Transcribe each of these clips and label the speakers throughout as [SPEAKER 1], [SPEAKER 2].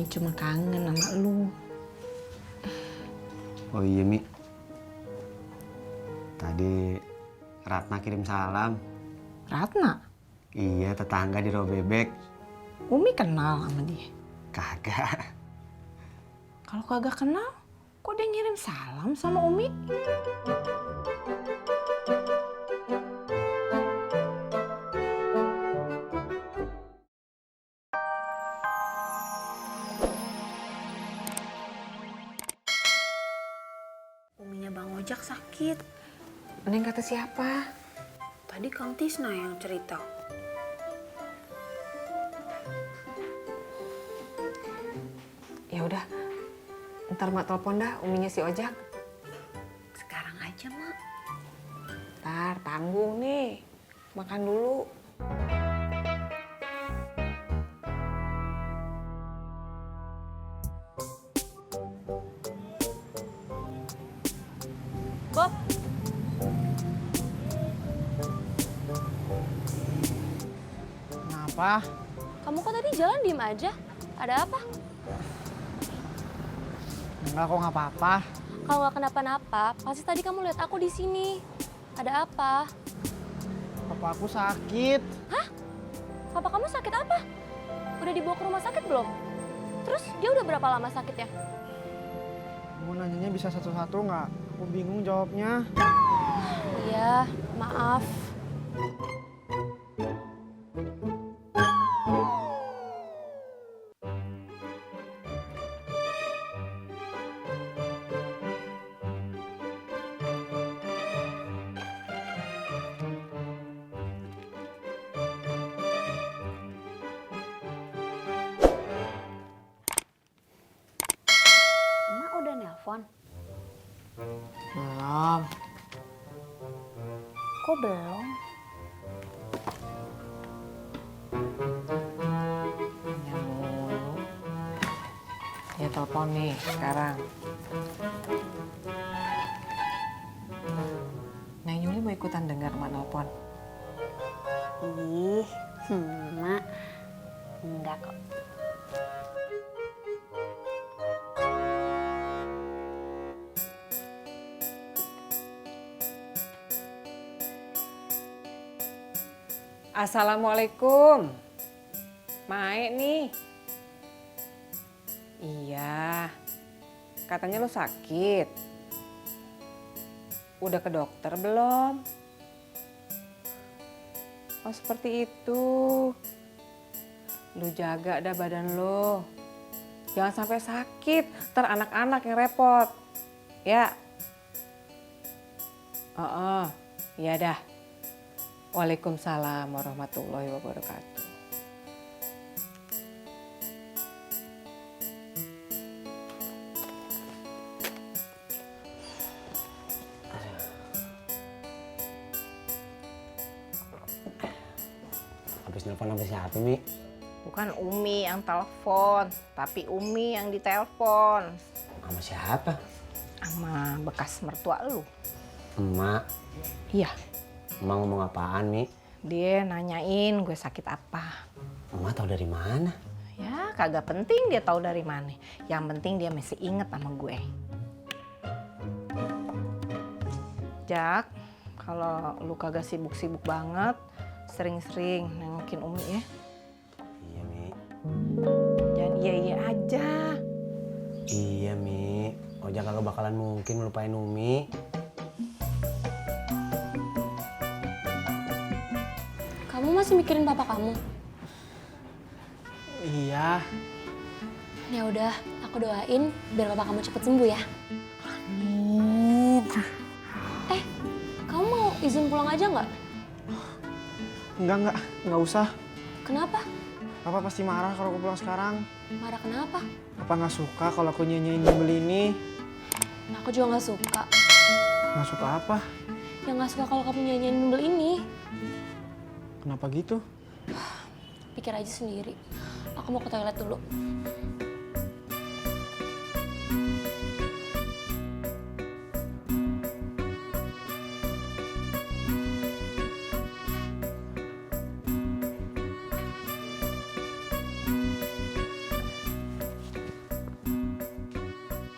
[SPEAKER 1] Umi cuma kangen sama lu.
[SPEAKER 2] Oh iya, Mi. Tadi Ratna kirim salam.
[SPEAKER 1] Ratna?
[SPEAKER 2] Iya, tetangga di Robebek.
[SPEAKER 1] Umi kenal sama dia?
[SPEAKER 2] Kagak.
[SPEAKER 1] Kalau kagak kenal, kok dia ngirim salam sama Umi?
[SPEAKER 3] Uminya Bang Ojak sakit.
[SPEAKER 1] Neng kata siapa?
[SPEAKER 3] Tadi Kang Tisna yang cerita.
[SPEAKER 1] Ya udah, ntar mak telepon dah Uminya si Ojak.
[SPEAKER 3] Sekarang aja, Mak.
[SPEAKER 1] Ntar tanggung nih, makan dulu.
[SPEAKER 4] Bob,
[SPEAKER 5] Kenapa?
[SPEAKER 4] kamu kok tadi jalan diem aja? Ada apa?
[SPEAKER 5] Enggak kok nggak apa-apa.
[SPEAKER 4] Kalau nggak kenapa-napa, pasti tadi kamu lihat aku di sini. Ada apa?
[SPEAKER 5] Papa aku sakit.
[SPEAKER 4] Papa kamu sakit apa? Udah dibawa ke rumah sakit belum? Terus dia udah berapa lama sakitnya?
[SPEAKER 5] Kamu nanyanya bisa satu-satu nggak? Aku bingung jawabnya.
[SPEAKER 4] Iya, maaf.
[SPEAKER 3] Emak udah nelpon.
[SPEAKER 1] Belum.
[SPEAKER 3] Kok belum?
[SPEAKER 1] Nanya mulu. Ya telepon nih sekarang. Neng Yuli mau ikutan dengar mak nelpon.
[SPEAKER 3] Ih, Mak. Enggak kok.
[SPEAKER 1] Assalamualaikum. Mae nih. Iya. Katanya lo sakit. Udah ke dokter belum? Oh seperti itu. Lu jaga dah badan lo. Jangan sampai sakit. Ntar anak-anak yang repot. Ya. Iya dah. Waalaikumsalam warahmatullahi wabarakatuh.
[SPEAKER 2] Habis nelfon sama siapa, Mi?
[SPEAKER 6] Bukan Umi yang telepon, tapi Umi yang ditelepon
[SPEAKER 2] Sama siapa?
[SPEAKER 6] sama bekas mertua lu.
[SPEAKER 2] Emak.
[SPEAKER 6] Iya,
[SPEAKER 2] Emak ngomong apaan, Mi?
[SPEAKER 6] dia nanyain gue sakit apa.
[SPEAKER 2] Emak tahu dari mana?
[SPEAKER 6] Ya kagak penting dia tahu dari mana. Yang penting dia masih inget sama gue. Jak, kalau lu kagak sibuk-sibuk banget, sering-sering nengokin Umi ya.
[SPEAKER 2] Iya, Mi.
[SPEAKER 6] Jangan iya-iya aja.
[SPEAKER 2] Iya, Mi. Ojak kagak bakalan mungkin ngelupain Umi.
[SPEAKER 4] Kamu masih mikirin papa kamu?
[SPEAKER 5] Iya.
[SPEAKER 4] Ya udah, aku doain biar papa kamu cepet sembuh ya.
[SPEAKER 5] Amin.
[SPEAKER 4] Kamu mau izin pulang aja nggak?
[SPEAKER 5] Enggak usah.
[SPEAKER 4] Kenapa?
[SPEAKER 5] Papa pasti marah kalau aku pulang sekarang.
[SPEAKER 4] Marah kenapa?
[SPEAKER 5] Papa nggak suka kalau aku nyanyiin bimbel ini.
[SPEAKER 4] Aku juga nggak suka.
[SPEAKER 5] Nggak suka apa?
[SPEAKER 4] Yang nggak suka kalau kamu nyanyiin bimbel ini.
[SPEAKER 5] Kenapa gitu?
[SPEAKER 4] Pikir aja sendiri. Aku mau ke toilet dulu.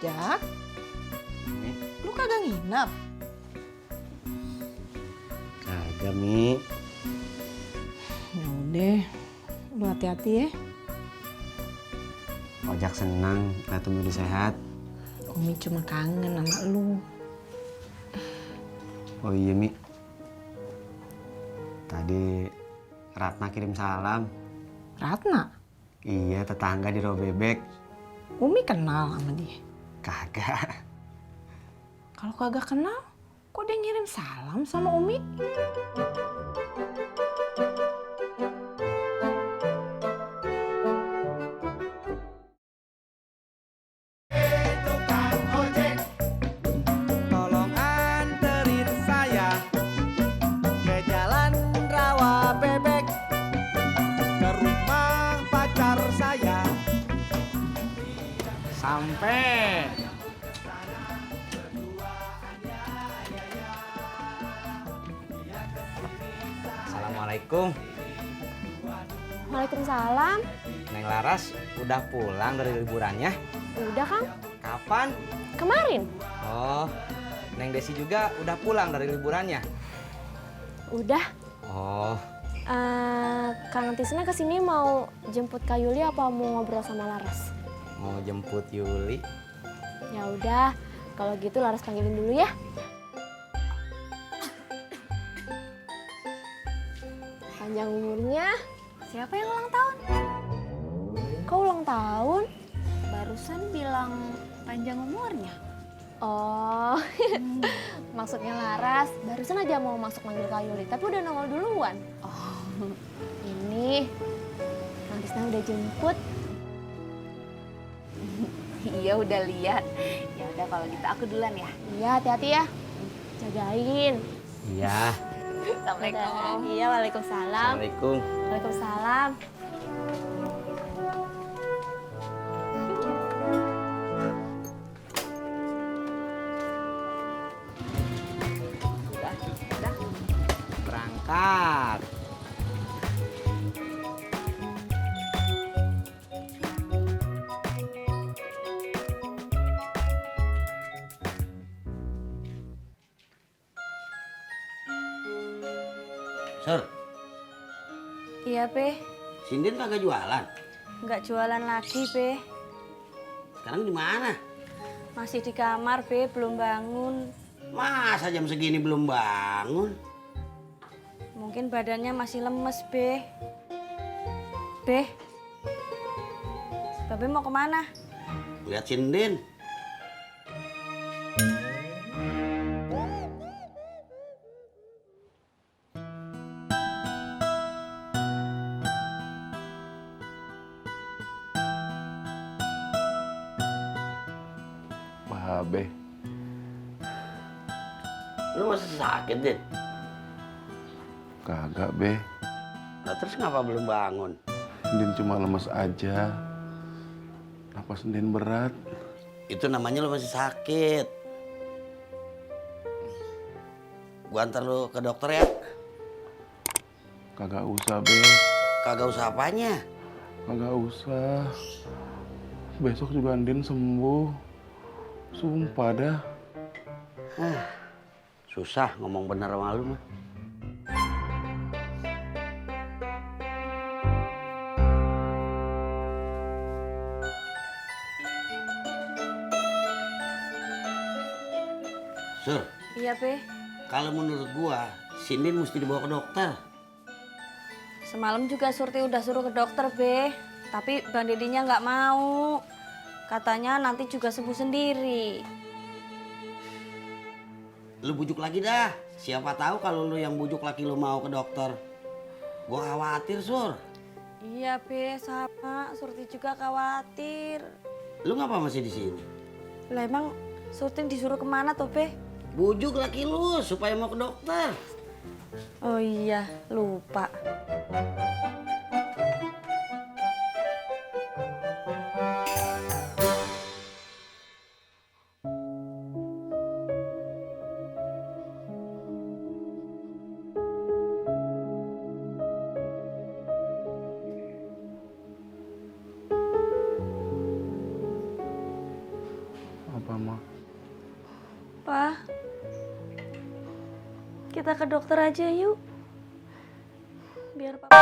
[SPEAKER 6] Jak,
[SPEAKER 2] Mi.
[SPEAKER 6] lu kagak nginep?
[SPEAKER 2] Kagak, Mi.
[SPEAKER 6] Ya udah, lu hati-hati ya.
[SPEAKER 2] Ojak senang lihat Umi udah sehat.
[SPEAKER 6] Umi cuma kangen sama lu.
[SPEAKER 2] Oh iya, Mi. Tadi Ratna kirim salam.
[SPEAKER 6] Ratna,
[SPEAKER 2] Iya, tetangga di Rawa Bebek.
[SPEAKER 6] Umi kenal sama dia.
[SPEAKER 2] Kagak.
[SPEAKER 6] Kalau kagak kenal, kok dia ngirim salam sama Umi?
[SPEAKER 5] Tolong anterin saya ke jalan rawa bebek, ke rumah pacar saya. Sampai.
[SPEAKER 2] Assalamualaikum.
[SPEAKER 4] Waalaikumsalam.
[SPEAKER 2] Neng Laras udah pulang dari liburannya?
[SPEAKER 4] Udah, Kang.
[SPEAKER 2] Kapan?
[SPEAKER 4] Kemarin.
[SPEAKER 2] Oh, Neng Desi juga udah pulang dari liburannya?
[SPEAKER 4] Udah.
[SPEAKER 2] Oh,
[SPEAKER 4] Kang Tisna kesini mau jemput Kak Yuli apa mau ngobrol sama Laras?
[SPEAKER 2] mau jemput Yuli.
[SPEAKER 4] Ya udah, kalau gitu Laras panggilin dulu ya. Panjang umurnya. Siapa yang ulang tahun? Kau ulang tahun?
[SPEAKER 3] Barusan bilang panjang umurnya.
[SPEAKER 4] Oh, maksudnya Laras. Barusan aja mau masuk manggil Kak Yuli, tapi udah nongol duluan. Oh, ini Kang Tisna udah jemput.
[SPEAKER 3] Iya udah lihat. Ya udah kalau gitu aku duluan ya.
[SPEAKER 4] Iya, hati-hati ya. Jagain.
[SPEAKER 2] Iya.
[SPEAKER 3] Assalamualaikum.
[SPEAKER 4] Iya, waalaikumsalam.
[SPEAKER 2] Assalamualaikum.
[SPEAKER 4] Waalaikumsalam.
[SPEAKER 2] Udah. Berangkat.
[SPEAKER 7] Sur,
[SPEAKER 3] Iya, Pe.
[SPEAKER 7] Sindin kagak jualan.
[SPEAKER 3] Nggak jualan lagi, Pe.
[SPEAKER 7] Sekarang di mana?
[SPEAKER 3] Masih di kamar, Pe. Belum bangun.
[SPEAKER 7] Masa jam segini belum bangun?
[SPEAKER 3] Mungkin badannya masih lemes, Pe. Pe. Babe mau kemana?
[SPEAKER 7] Lihat Sindin.
[SPEAKER 8] Babe,
[SPEAKER 7] Lu masih sakit, Din?
[SPEAKER 8] kagak be.
[SPEAKER 7] Lah terus ngapa belum bangun?
[SPEAKER 8] Din cuma lemes aja. Napas Din berat.
[SPEAKER 7] Itu namanya lu masih sakit. Gua antar lu ke dokter ya.
[SPEAKER 8] Kagak usah be,
[SPEAKER 7] Kagak usah apanya.
[SPEAKER 8] kagak usah. Besok juga Din sembuh. Sumpah dah.
[SPEAKER 7] Susah ngomong bener sama lu mah. Sur,
[SPEAKER 3] Iya, Pe.
[SPEAKER 7] kalau menurut gua, Sindin mesti dibawa ke dokter.
[SPEAKER 3] Semalam juga Surti udah suruh ke dokter, Be. Tapi Bang Dedinya nggak mau. Katanya nanti juga sembuh sendiri.
[SPEAKER 7] Lu bujuk lagi dah. Siapa tahu kalau lu yang bujuk laki lu mau ke dokter. Gua khawatir, Sur.
[SPEAKER 3] Iya, Be. Sama. Surti juga khawatir.
[SPEAKER 7] Lu ngapa masih di sini?
[SPEAKER 3] Lah emang Surti disuruh kemana tuh, Be?
[SPEAKER 7] Bujuk laki lu supaya mau ke dokter.
[SPEAKER 3] Oh iya, lupa.
[SPEAKER 8] Kenapa, Ma?
[SPEAKER 3] Pa, kita ke dokter aja yuk. Biar papa...